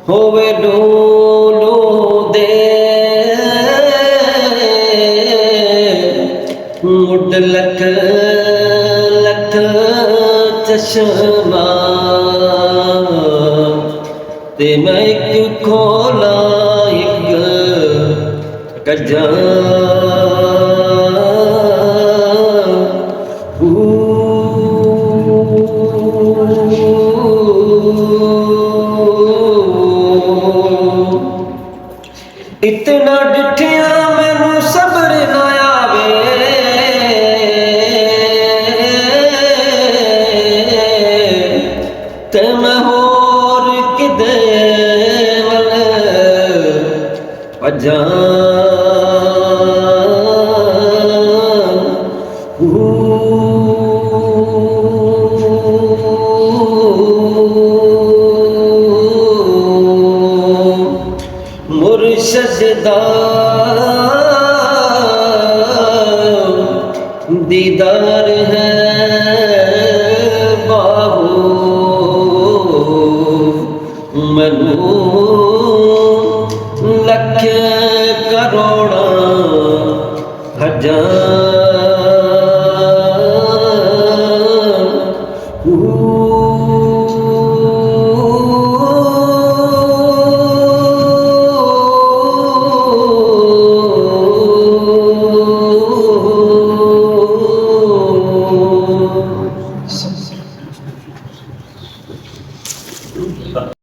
ਹੋਵੇ ਡੋਲੋ ਦੇ ਮੁੱਢ ਲੱਖ ਲੱਖ ਚਸ਼ਮਾ ਤੇ ਮੈਂ ਇੱਕ ਖੋਲਾ ਇੱਕ ਕੱਜਾ इतना डिठिया मैनू सबर ना आवे ते मैं होर किदे वल भजा मुर्शद दा दीदार है बाहू मैनू लख करोड़ा हजार